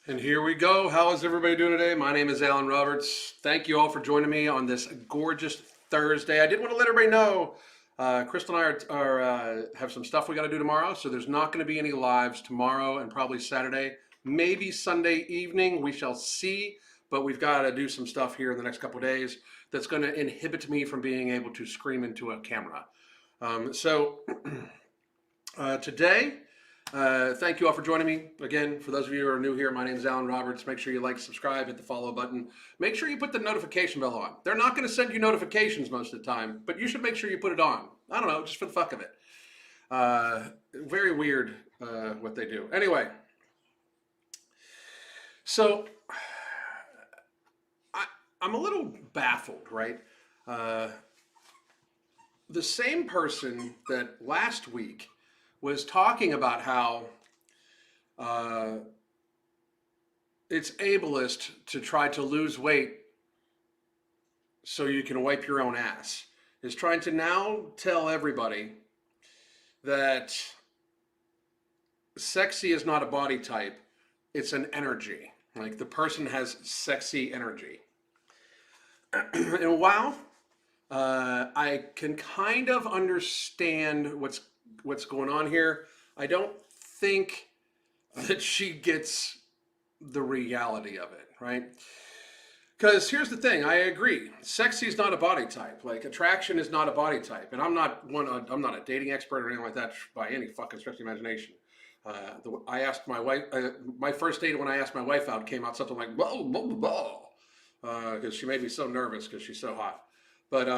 And here we go. How is everybody doing today? My name is Alan Roberts. Thank you all for joining me on this gorgeous Thursday. I did want to let everybody know Crystal and I have some stuff we got to do tomorrow, so there's not going to be any lives tomorrow and probably Saturday, maybe Sunday evening. We shall see, but we've got to do some stuff here in the next couple of days that's going to inhibit me from being able to scream into a camera. Today, thank you all for joining me. Again, for those of you who are new here, my name is Alan Roberts. Make sure you like, subscribe, hit the follow button. Make sure you put the notification bell on. They're not going to send you notifications most of the time, but you should make sure you put it on. I don't know, just for the fuck of it. Very weird what they do. Anyway, so I'm a little baffled, right? The same person that last week was talking about how it's ableist to try to lose weight so you can wipe your own ass, is trying to now tell everybody that sexy is not a body type, it's an energy. Like the person has sexy energy. And while I can kind of understand what's going on here, I don't think that she gets the reality of it, right? Because here's the thing, I agree. Sexy is not a body type. Like attraction is not a body type, and I'm not a dating expert or anything like that by any fucking stretch of the imagination. I asked my wife. My first date when I asked my wife out came out something like blah blah blah, because she made me so nervous because she's so hot. But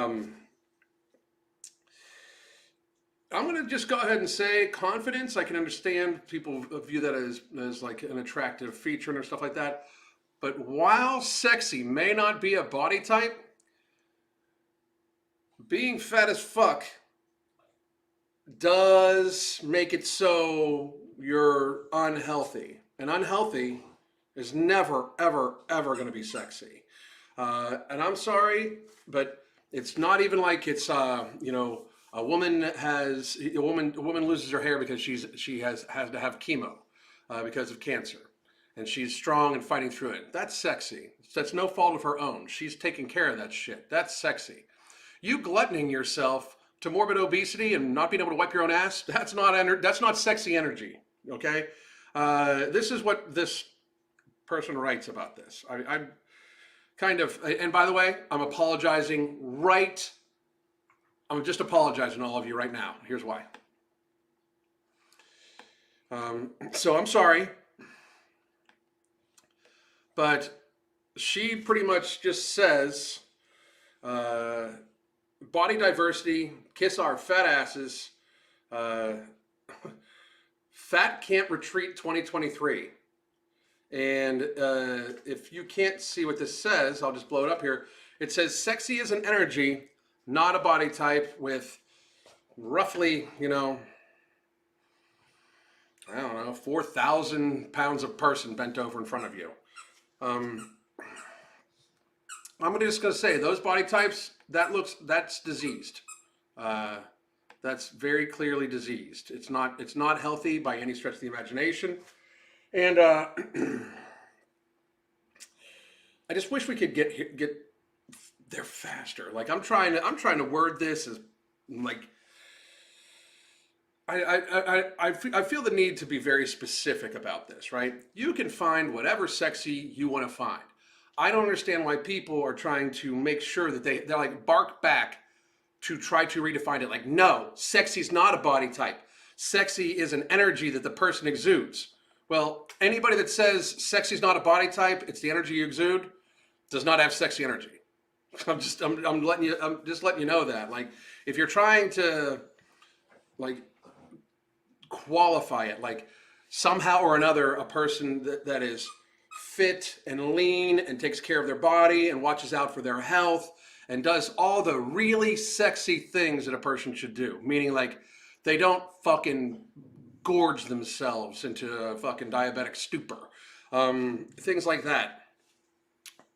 I'm going to just go ahead and say confidence. I can understand people view that as like an attractive feature and stuff like that. But while sexy may not be a body type, being fat as fuck does make it so you're unhealthy. And unhealthy is never, ever, ever going to be sexy. And I'm sorry, but it's not even like it's a woman loses her hair because she has to have chemo because of cancer, and she's strong and fighting through it. That's sexy. That's no fault of her own. She's taking care of that shit. That's sexy. You gluttoning yourself to morbid obesity and not being able to wipe your own ass, that's not sexy energy. Okay, this is what this person writes about this. I'm kind of, and by the way, I'm apologizing right. I'm just apologizing to all of you right now. Here's why. So I'm sorry, but she pretty much just says, body diversity, kiss our fat asses, fat can't retreat 2023. And if you can't see what this says, I'll just blow it up here. It says sexy is an energy, not a body type, with roughly, I don't know, 4,000 pounds of person bent over in front of you. I'm just going to say those body types, that's diseased. That's very clearly diseased. It's not healthy by any stretch of the imagination. And I just wish we could get there faster. Like I'm trying to word this as like I feel the need to be very specific about this, right? You can find whatever sexy you want to find. I don't understand why people are trying to make sure that they're like bark back to try to redefine it. Like, no, sexy's not a body type. Sexy is an energy that the person exudes. Well, anybody that says sexy's not a body type, it's the energy you exude, does not have sexy energy. I'm just letting you know that. Like, if you're trying to like qualify it, like somehow or another, a person that is fit and lean and takes care of their body and watches out for their health and does all the really sexy things that a person should do, meaning like they don't fucking gorge themselves into a fucking diabetic stupor, things like that.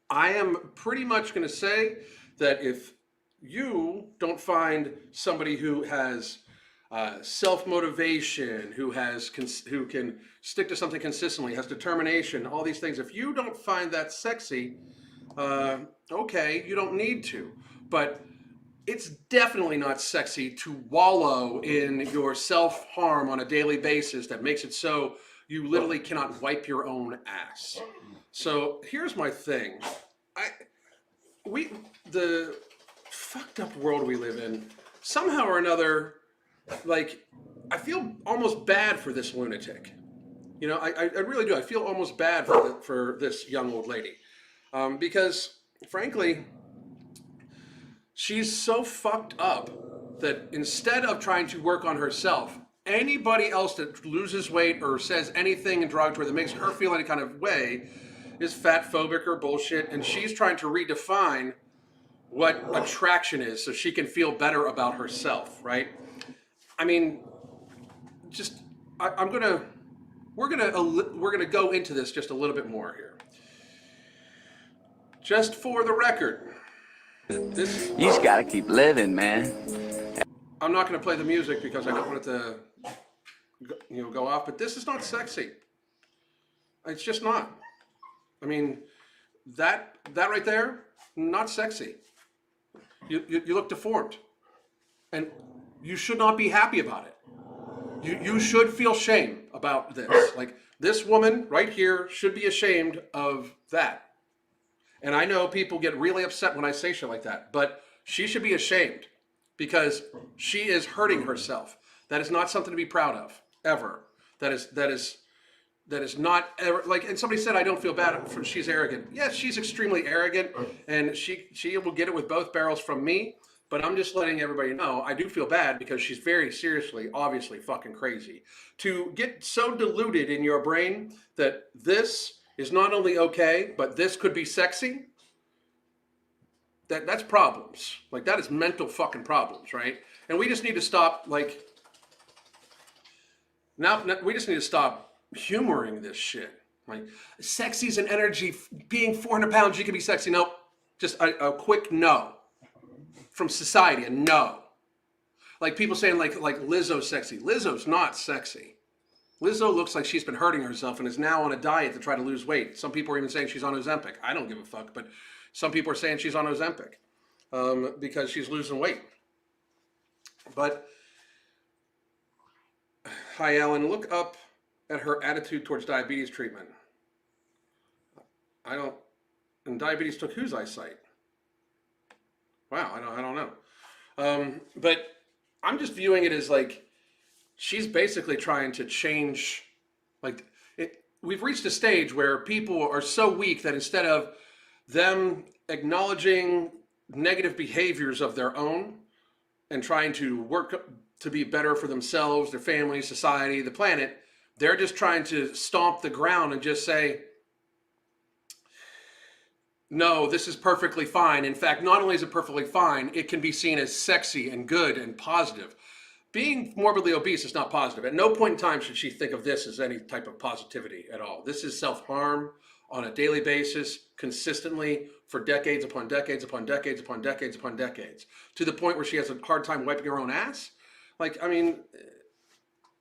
I am pretty much going to say that if you don't find somebody who has self-motivation, who can stick to something consistently, has determination, all these things. If you don't find that sexy, okay, you don't need to. But it's definitely not sexy to wallow in your self-harm on a daily basis that makes it so you literally cannot wipe your own ass. So here's my thing. The fucked up world we live in, somehow or another, like, I feel almost bad for this lunatic. You know, I really do. I feel almost bad for this young old lady. Because, frankly, she's so fucked up that instead of trying to work on herself, anybody else that loses weight or says anything derogatory that makes her feel any kind of way is fat phobic or bullshit, and she's trying to redefine what attraction is so she can feel better about herself, right? I mean, just we're gonna go into this just a little bit more here. Just for the record, You just gotta keep living, man. I'm not gonna play the music because I don't want it to, go off. But this is not sexy. It's just not. I mean, that right there, not sexy. You look deformed, and you should not be happy about it. You should feel shame about this. Like, this woman right here should be ashamed of that. And I know people get really upset when I say shit like that, but she should be ashamed because she is hurting herself. That is not something to be proud of, ever. That is not ever, like, and somebody said I don't feel bad for she's arrogant. Yes, she's extremely arrogant, and she will get it with both barrels from me, but I'm just letting everybody know I do feel bad because she's very seriously, obviously fucking crazy. To get so diluted in your brain that this is not only okay, but this could be sexy, that's problems. Like, that is mental fucking problems, right? And we just need to stop, like, now we just need to stop humoring this shit. Like, sexy is an energy, being 400 pounds, you can be sexy. Nope, just a quick no from society, a no. Like, people saying like Lizzo's sexy. Lizzo's not sexy. Lizzo looks like she's been hurting herself and is now on a diet to try to lose weight. Some people are even saying she's on Ozempic. I don't give a fuck, but some people are saying she's on Ozempic because she's losing weight. But, hi Alan, look up at her attitude towards diabetes treatment. And diabetes took whose eyesight? Wow, I don't know. But I'm just viewing it as like, she's basically trying to change, like, we've reached a stage where people are so weak that instead of them acknowledging negative behaviors of their own and trying to work to be better for themselves, their family, society, the planet, they're just trying to stomp the ground and just say, no, this is perfectly fine. In fact, not only is it perfectly fine, it can be seen as sexy and good and positive. Being morbidly obese is not positive. At no point in time should she think of this as any type of positivity at all. This is self-harm on a daily basis, consistently, for decades upon decades upon decades upon decades upon decades, to the point where she has a hard time wiping her own ass. Like, I mean,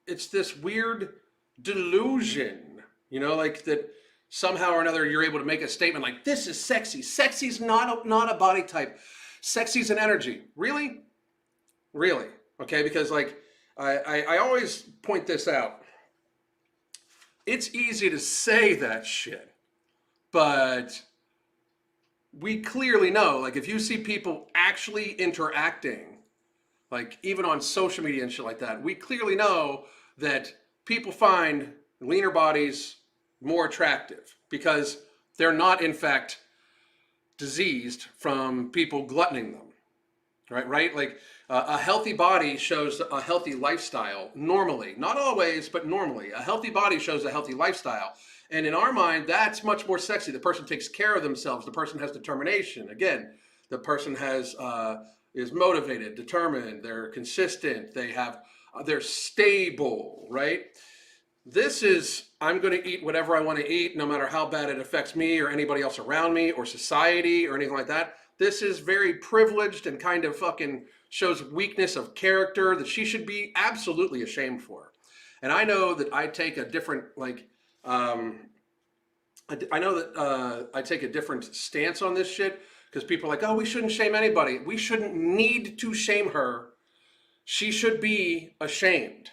it's this weird delusion, like that somehow or another you're able to make a statement like, this is sexy. Sexy's not a body type. Sexy's an energy. Really? Really? Okay, because like, I always point this out. It's easy to say that shit, but we clearly know, like, if you see people actually interacting, like even on social media and shit like that, we clearly know that people find leaner bodies more attractive because they're not, in fact, diseased from people gluttoning them. Right? Like, a healthy body shows a healthy lifestyle normally. Not always, but normally. A healthy body shows a healthy lifestyle. And in our mind, that's much more sexy. The person takes care of themselves. The person has determination. Again, the person is motivated, determined, they're consistent, they're stable, right? This is, I'm going to eat whatever I want to eat, no matter how bad it affects me or anybody else around me or society or anything like that. This is very privileged and kind of fucking shows weakness of character that she should be absolutely ashamed for. And I know that I take a different, I know that I take a different stance on this shit because people are like, oh, we shouldn't shame anybody. We shouldn't need to shame her. She should be ashamed.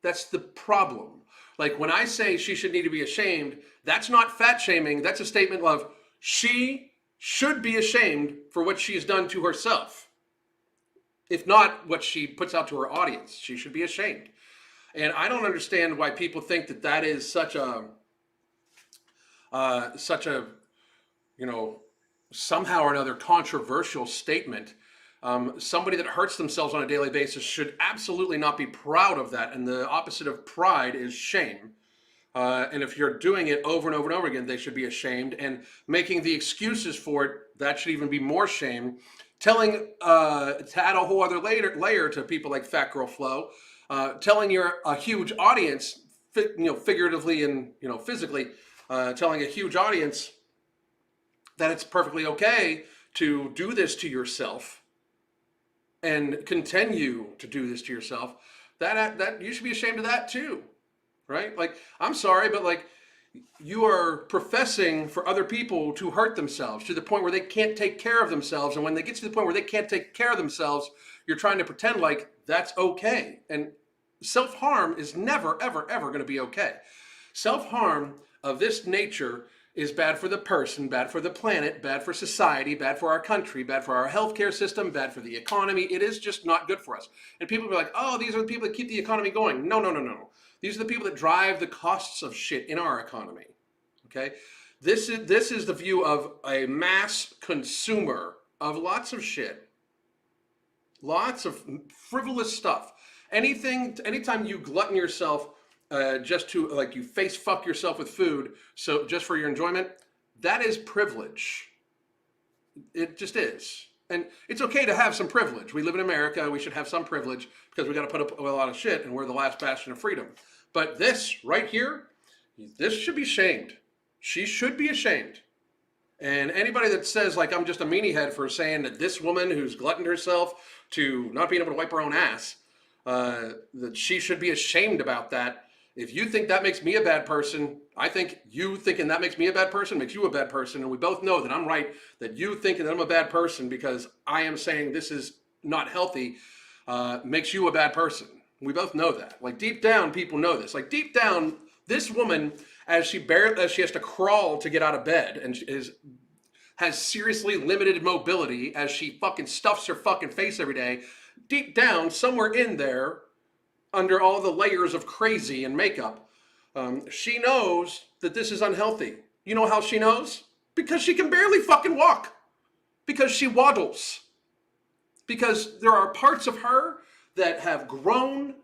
That's the problem. Like when I say she should need to be ashamed, that's not fat shaming. That's a statement of she should be ashamed for what she has done to herself. If not what she puts out to her audience, she should be ashamed. And I don't understand why people think that that is such a, you know, somehow or another controversial statement. Somebody that hurts themselves on a daily basis should absolutely not be proud of that. And the opposite of pride is shame. And if you're doing it over and over and over again, they should be ashamed. And making the excuses for it, that should even be more shame. Telling, to add a whole other layer to people like FatGirlFlow, telling a huge audience, figuratively and, physically, telling a huge audience that it's perfectly okay to do this to yourself and continue to do this to yourself, that you should be ashamed of that too, right? Like, I'm sorry, but like, you are professing for other people to hurt themselves to the point where they can't take care of themselves. And when they get to the point where they can't take care of themselves, you're trying to pretend like that's okay. And self-harm is never, ever, ever going to be okay. Self-harm of this nature is bad for the person, bad for the planet, bad for society, bad for our country, bad for our healthcare system, bad for the economy. It is just not good for us. And people be like, oh, these are the people that keep the economy going. No, no, no, no. These are the people that drive the costs of shit in our economy. Okay? This is the view of a mass consumer of lots of shit. Lots of frivolous stuff. Anytime you glutton yourself just to, like, you face fuck yourself with food, so just for your enjoyment, that is privilege. It just is. And it's okay to have some privilege. We live in America. We should have some privilege because we got to put up with a lot of shit and we're the last bastion of freedom. But this right here, this should be shamed. She should be ashamed. And anybody that says, like, I'm just a meanie head for saying that this woman who's gluttoned herself to not being able to wipe her own ass, that she should be ashamed about that. If you think that makes me a bad person, I think you thinking that makes me a bad person makes you a bad person. And we both know that I'm right, that you thinking that I'm a bad person because I am saying this is not healthy makes you a bad person. We both know that. Like, deep down, people know this. Like, deep down, this woman, as she has to crawl to get out of bed and has seriously limited mobility as she fucking stuffs her fucking face every day, deep down, somewhere in there, under all the layers of crazy and makeup, she knows that this is unhealthy. You know how she knows? Because she can barely fucking walk. Because she waddles. Because there are parts of her that have grown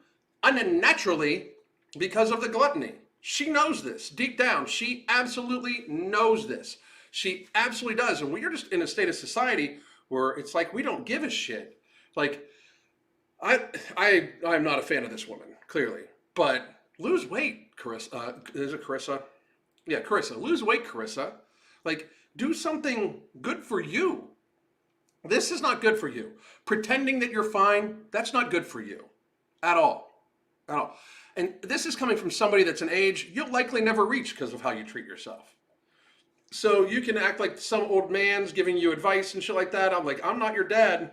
unnaturally because of the gluttony. She knows this deep down. She absolutely knows this. She absolutely does. And we are just in a state of society where it's like we don't give a shit. Like, I'm not a fan of this woman, clearly. But lose weight, Corissa. Is it Corissa? Yeah, Corissa. Lose weight, Corissa. Like, do something good for you. This is not good for you. Pretending that you're fine, that's not good for you. At all. At all. And this is coming from somebody that's an age you'll likely never reach because of how you treat yourself. So you can act like some old man's giving you advice and shit like that. I'm like, I'm not your dad.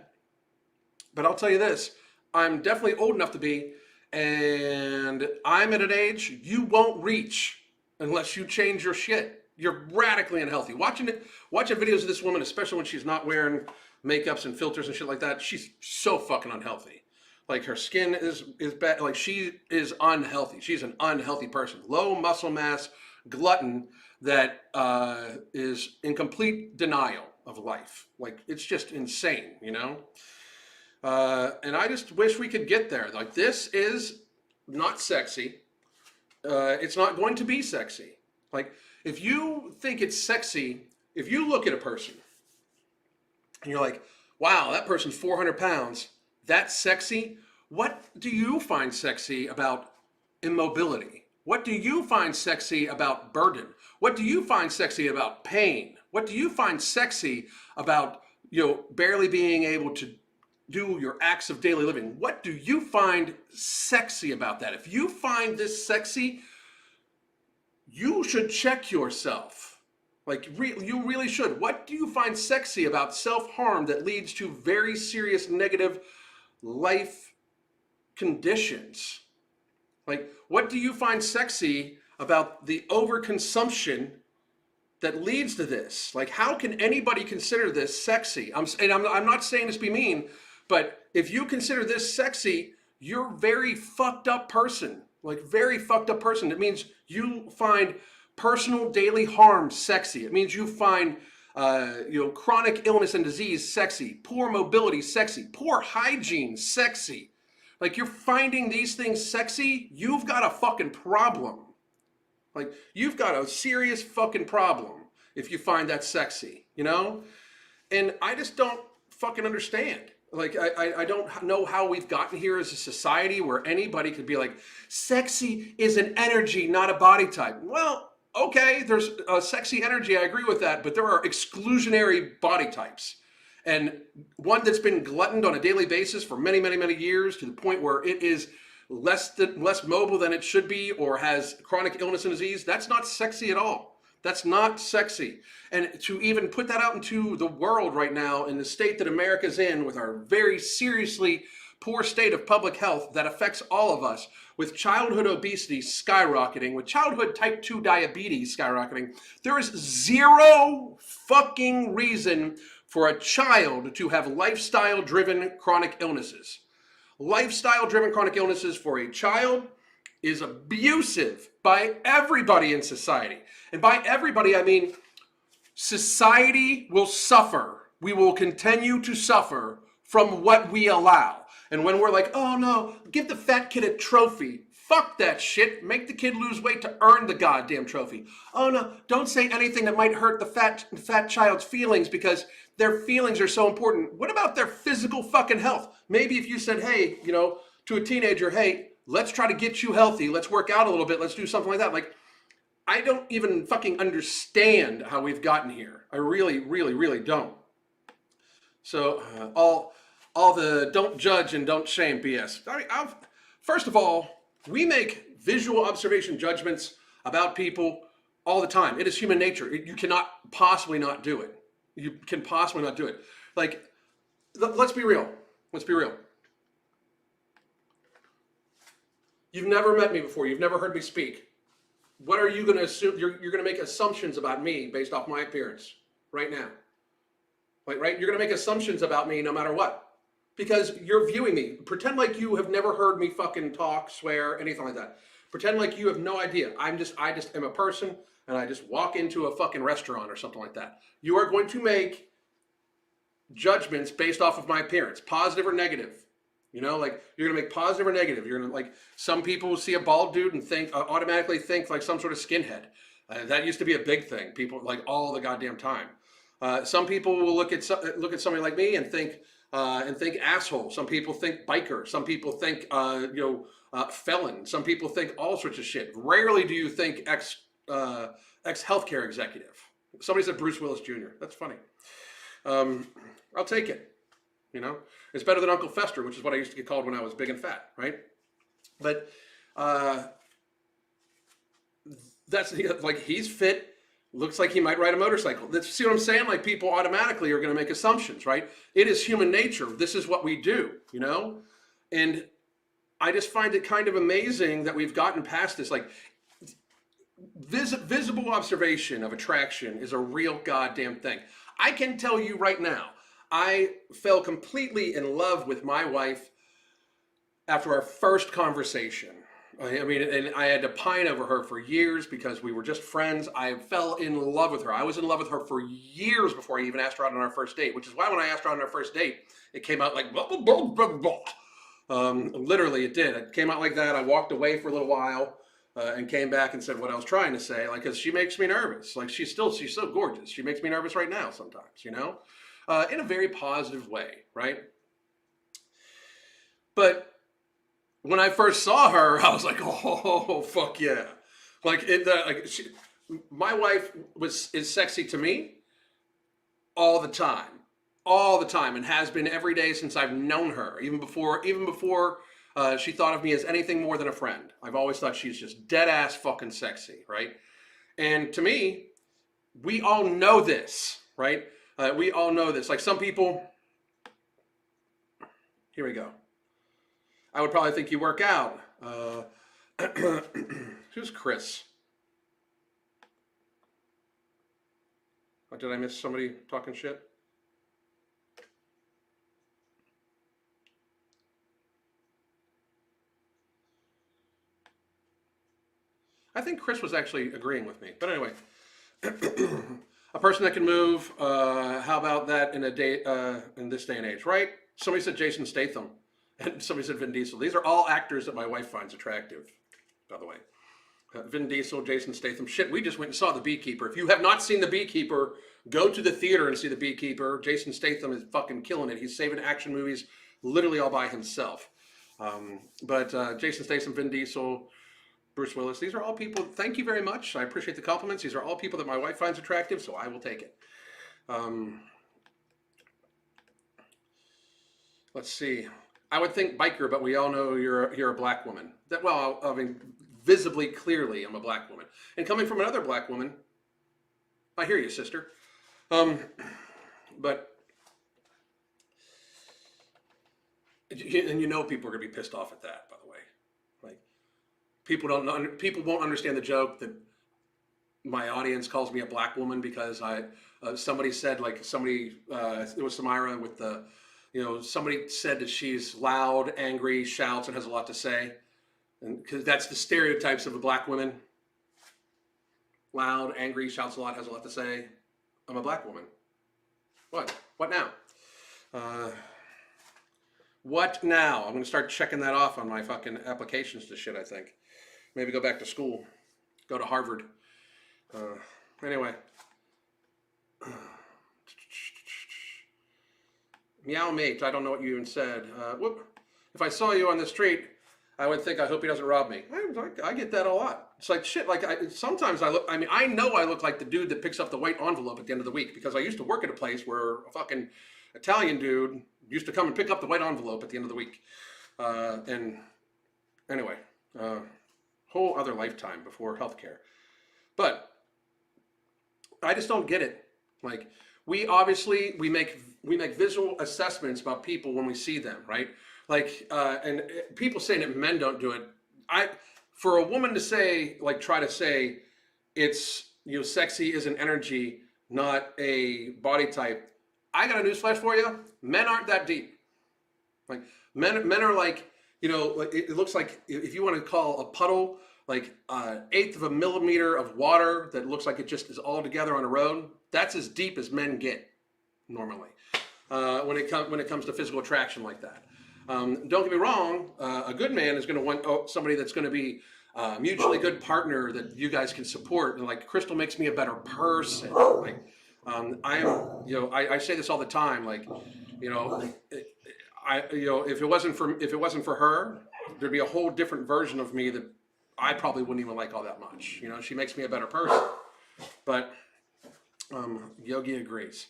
But I'll tell you this. I'm definitely old enough to be, and I'm at an age you won't reach unless you change your shit. You're radically unhealthy. Watching videos of this woman, especially when she's not wearing makeups and filters and shit like that, she's so fucking unhealthy. Like, her skin is bad. Like, she is unhealthy. She's an unhealthy person. Low muscle mass, glutton that is in complete denial of life. Like, it's just insane, you know? And I just wish we could get there. Like, this is not sexy. It's not going to be sexy. Like, if you think it's sexy, if you look at a person and you're like, wow, that person's 400 pounds, that's sexy. What do you find sexy about immobility? What do you find sexy about burden? What do you find sexy about pain? What do you find sexy about, barely being able to do your acts of daily living, what do you find sexy about that? If you find this sexy, you should check yourself. Like, you really should. What do you find sexy about self-harm that leads to very serious negative life conditions? Like, what do you find sexy about the overconsumption that leads to this? Like, how can anybody consider this sexy? I'm not saying this to be mean, but if you consider this sexy, you're a very fucked up person. Like, very fucked up person. It means you find personal daily harm sexy. It means you find chronic illness and disease sexy, poor mobility sexy, poor hygiene sexy. Like, you're finding these things sexy, you've got a fucking problem. Like, you've got a serious fucking problem if you find that sexy, you know? And I just don't fucking understand. Like, I don't know how we've gotten here as a society where anybody could be like, sexy is an energy, not a body type. Well, okay, there's a sexy energy, I agree with that, but there are exclusionary body types. And one that's been gluttoned on a daily basis for many, many, many years to the point where it is less mobile than it should be or has chronic illness and disease, that's not sexy at all. That's not sexy. And to even put that out into the world right now in the state that America's in with our very seriously poor state of public health that affects all of us, with childhood obesity skyrocketing, with childhood type 2 diabetes skyrocketing, there is zero fucking reason for a child to have lifestyle-driven chronic illnesses. Lifestyle-driven chronic illnesses for a child is abusive by everybody in society. And by everybody, I mean society will suffer. We will continue to suffer from what we allow. And when we're like, oh no, give the fat kid a trophy. Fuck that shit. Make the kid lose weight to earn the goddamn trophy. Oh no, don't say anything that might hurt the fat child's feelings because their feelings are so important. What about their physical fucking health? Maybe if you said, hey, to a teenager, hey, let's try to get you healthy. Let's work out a little bit. Let's do something like that. Like, I don't even fucking understand how we've gotten here. I really, really, really don't. So all the don't judge and don't shame BS. I mean, first of all, we make visual observation judgments about people all the time. It is human nature. You cannot possibly not do it. You can possibly not do it. Like, let's be real. Let's be real. You've never met me before. You've never heard me speak. What are you going to assume? You're going to make assumptions about me based off my appearance right now. Like, right? You're going to make assumptions about me no matter what. Because you're viewing me. Pretend like you have never heard me fucking talk, swear, anything like that. Pretend like you have no idea. I just am a person and I just walk into a fucking restaurant or something like that. You are going to make judgments based off of my appearance, positive or negative. Like, you're going to make positive or negative. You're going to, like, some people will see a bald dude and automatically think like some sort of skinhead. That used to be a big thing. People, like, all the goddamn time. Some people will look at somebody like me and think asshole. Some people think biker. Some people think felon. Some people think all sorts of shit. Rarely do you think ex healthcare executive. Somebody said Bruce Willis Jr. That's funny. I'll take it. It's better than Uncle Fester, which is what I used to get called when I was big and fat, right? But that's like, he's fit. Looks like he might ride a motorcycle. See what I'm saying? Like, people automatically are going to make assumptions, right? It is human nature. This is what we do, And I just find it kind of amazing that we've gotten past this. Like, visible observation of attraction is a real goddamn thing. I can tell you right now, I fell completely in love with my wife after our first conversation. I mean, and I had to pine over her for years because we were just friends. I fell in love with her. I was in love with her for years before I even asked her out on our first date, which is why when I asked her out on our first date, it came out like, blah, blah, blah, blah, blah. Literally, it did. It came out like that. I walked away for a little while and came back and said what I was trying to say, like, because she makes me nervous. Like, she's so gorgeous. She makes me nervous right now sometimes, in a very positive way, right? But when I first saw her, I was like, oh, fuck yeah. Like, my wife is sexy to me all the time. all the time, and has been every day since I've known her, even before she thought of me as anything more than a friend. I've always thought she's just dead ass fucking sexy, right? And to me, we all know this, right? We all know this. Like some people, here we go. I would probably think you work out. Who's Chris? Oh, did I miss somebody talking shit? I think Chris was actually agreeing with me. But anyway, a person that can move. How about that in a day in this day and age, right? Somebody said Jason Statham, and somebody said Vin Diesel. These are all actors that my wife finds attractive, by the way. Vin Diesel, Jason Statham. Shit, we just went and saw The Beekeeper. If you have not seen The Beekeeper, go to the theater and see The Beekeeper. Jason Statham is fucking killing it. He's saving action movies literally all by himself. But Jason Statham, Vin Diesel, Bruce Willis, these are all people, thank you very much. I appreciate the compliments. These are all people that my wife finds attractive, so I will take it. Let's see. I would think biker, but we all know you're a black woman. That, well, I mean, visibly, clearly, I'm a black woman. And coming from another black woman, I hear you, sister. But, and you know people are going to be pissed off at that, by the way. Like, people won't understand the joke that my audience calls me a black woman because somebody said, like, it was Samira with the, somebody said that she's loud, angry, shouts, and has a lot to say. And because that's the stereotypes of a black woman. Loud, angry, shouts a lot, has a lot to say. I'm a black woman. What? What now? What now? I'm going to start checking that off on my fucking applications to shit, I think. Maybe go back to school. Go to Harvard. Anyway. Meow mate, I don't know what you even said. Whoop. If I saw you on the street, I would think, I hope he doesn't rob me. I get that a lot. It's like shit. Like sometimes I know I look like the dude that picks up the white envelope at the end of the week because I used to work at a place where a fucking Italian dude used to come and pick up the white envelope at the end of the week. And anyway, whole other lifetime before healthcare. But I just don't get it. Like we make visual assessments about people when we see them, right? Like, and people saying that men don't do it. For a woman to say, like, try to say it's, sexy is an energy, not a body type. I got a newsflash for you. Men aren't that deep. Like, men are like, it looks like if you want to call a puddle, like an eighth of a millimeter of water that looks like it just is all together on a road. That's as deep as men get normally when it comes to physical attraction like that. Don't get me wrong, a good man is going to want somebody that's going to be a mutually good partner that you guys can support. And like Crystal makes me a better person. Like I say this all the time. Like if it wasn't for her, there'd be a whole different version of me that I probably wouldn't even like all that much. She makes me a better person. But Yogi agrees.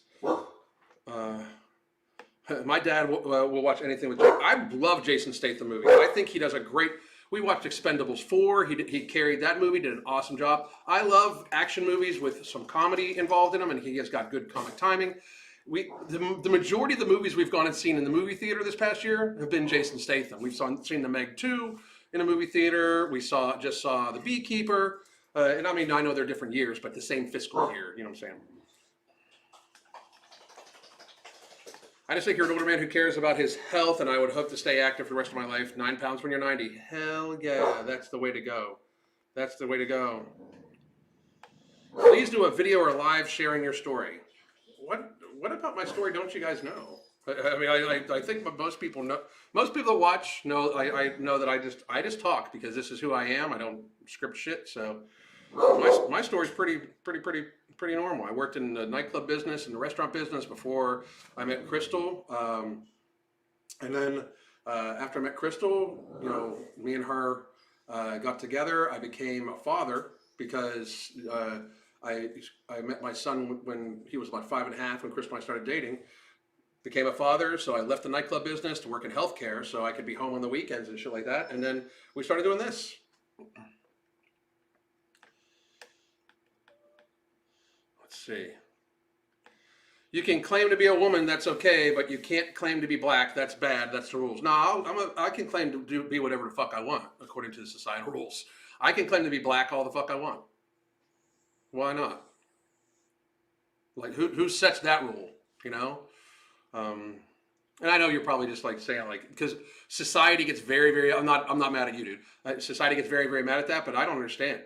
My dad will watch anything with Jason. I love Jason Statham movies. I think he does a great. We watched Expendables 4. He carried that movie, did an awesome job. I love action movies with some comedy involved in them, and he has got good comic timing. The majority of the movies we've gone and seen in the movie theater this past year have been Jason Statham. We've seen The Meg 2 in a movie theater. We just saw The Beekeeper. And I mean, I know they're different years, but the same fiscal year. You know what I'm saying? I just think you're an older man who cares about his health, and I would hope to stay active for the rest of my life. 9 pounds when you're 90. Hell yeah, that's the way to go. That's the way to go. Please do a video or live sharing your story. What about my story don't you guys know? I mean, I think most people know. Most people that watch know. I know that I just talk because this is who I am. I don't script shit. So my story's pretty normal. I worked in the nightclub business and the restaurant business before I met Crystal. And then after I met Crystal, me and her got together. I became a father because I met my son when he was about 5.5 when Crystal and I started dating. became a father, so I left the nightclub business to work in healthcare so I could be home on the weekends and shit like that. And then we started doing this. Let's see. You can claim to be a woman, that's okay, but you can't claim to be black, that's bad, that's the rules. No, I can claim to be whatever the fuck I want, according to the societal rules. I can claim to be black all the fuck I want. Why not? Like, who sets that rule, you know? And I know you're probably just like saying like, because society gets very, I'm not mad at you, dude. Society gets very mad at that, but I don't understand.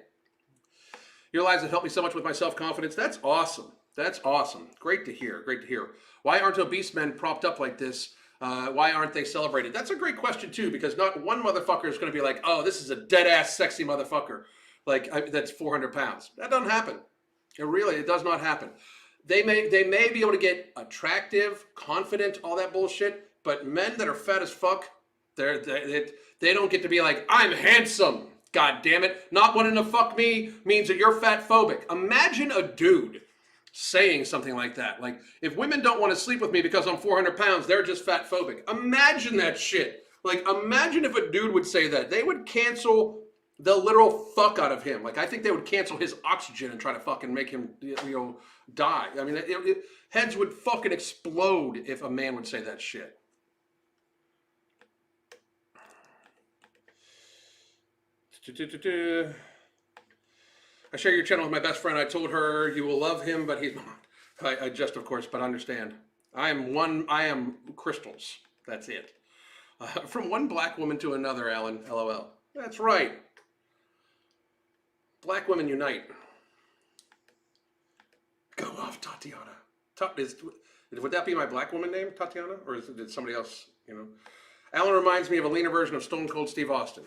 Your lives have helped me so much with my self-confidence. That's awesome. That's awesome. Great to hear. Great to hear. Why aren't obese men propped up like this? Why aren't they celebrated? That's a great question too, because not one motherfucker is going to be like, oh, this is a dead ass sexy motherfucker. Like that's 400 pounds. That doesn't happen. It does not happen. They may be able to get attractive, confident, all that bullshit, but men that are fat as fuck, they don't get to be like, I'm handsome. God damn it. Not wanting to fuck me means that you're fat phobic. Imagine a dude saying something like that. Like, if women don't want to sleep with me because I'm 400 pounds, they're just fat phobic. Imagine that shit. Like, imagine if a dude would say that. They would cancel the literal fuck out of him. Like, I think they would cancel his oxygen and try to fucking make him, die. I mean, heads would fucking explode if a man would say that shit. I share your channel with my best friend. I told her you will love him, but he's not. I just, of course, but understand. I am crystals. That's it. From one black woman to another, Alan. LOL. That's right. Black women unite. Go off, Tatiana. Would that be my black woman name, Tatiana? Or did somebody else, Alan reminds me of a leaner version of Stone Cold Steve Austin.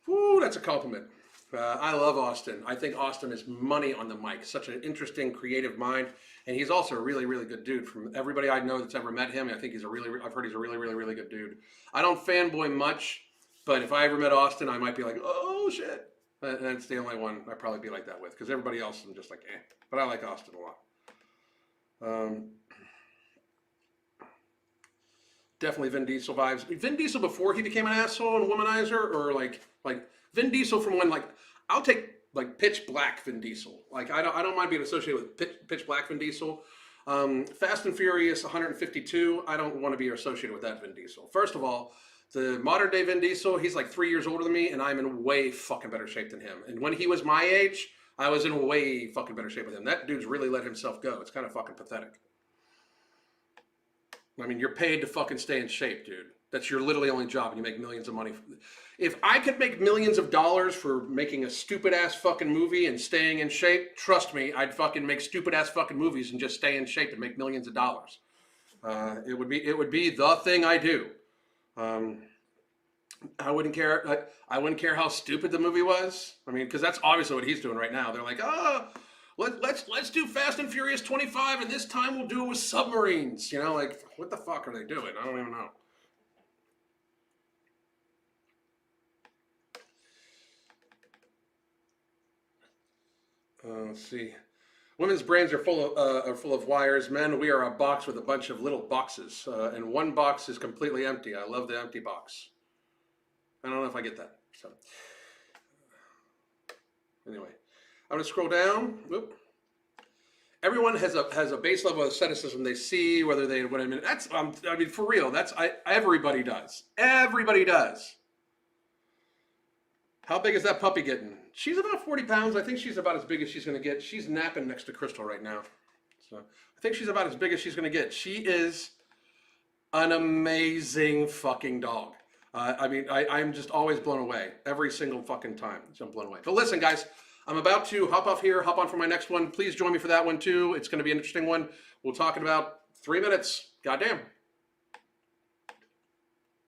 Woo, that's a compliment. I love Austin. I think Austin is money on the mic. Such an interesting, creative mind. And he's also a really good dude. From everybody I know that's ever met him, I think I've heard he's a really good dude. I don't fanboy much, but if I ever met Austin, I might be like, oh shit. And that's the only one I'd probably be like that with, because everybody else I'm just like, eh. But I like Austin a lot. Definitely Vin Diesel vibes. Vin Diesel before he became an asshole and womanizer, or like Vin Diesel from when, like, I'll take like pitch black Vin Diesel. Like, I don't mind being associated with pitch black Vin Diesel. Fast and Furious 152, I don't want to be associated with that Vin Diesel. First of all, the modern day Vin Diesel, he's like 3 years older than me, and I'm in way fucking better shape than him. And when he was my age, I was in way fucking better shape with him. That dude's really let himself go. It's kind of fucking pathetic. I mean, you're paid to fucking stay in shape, dude. That's your literally only job, and you make millions of money. If I could make millions of dollars for making a stupid ass fucking movie and staying in shape, trust me, I'd fucking make stupid ass fucking movies and just stay in shape and make millions of dollars. It would be the thing I do. I wouldn't care. I wouldn't care how stupid the movie was. I mean, because that's obviously what he's doing right now. They're like, let's do Fast and Furious 25, and this time we'll do it with submarines. Like, what the fuck are they doing? I don't even know. Let's see. Women's brains are full of wires. Men, we are a box with a bunch of little boxes, and one box is completely empty. I love the empty box. I don't know if I get that. So, anyway, I'm gonna scroll down. Whoop. Everyone has a base level of asceticism. They see whether they. What I mean, I mean, for real. Everybody does. Everybody does. How big is that puppy getting? She's about 40 pounds. I think she's about as big as she's going to get. She's napping next to Crystal right now. So I think she's about as big as she's going to get. She is an amazing fucking dog. I mean, I'm just always blown away. Every single fucking time. So I'm blown away. But listen, guys, I'm about to hop off here, hop on for my next one. Please join me for that one too. It's going to be an interesting one. We'll talk in about 3 minutes. Goddamn.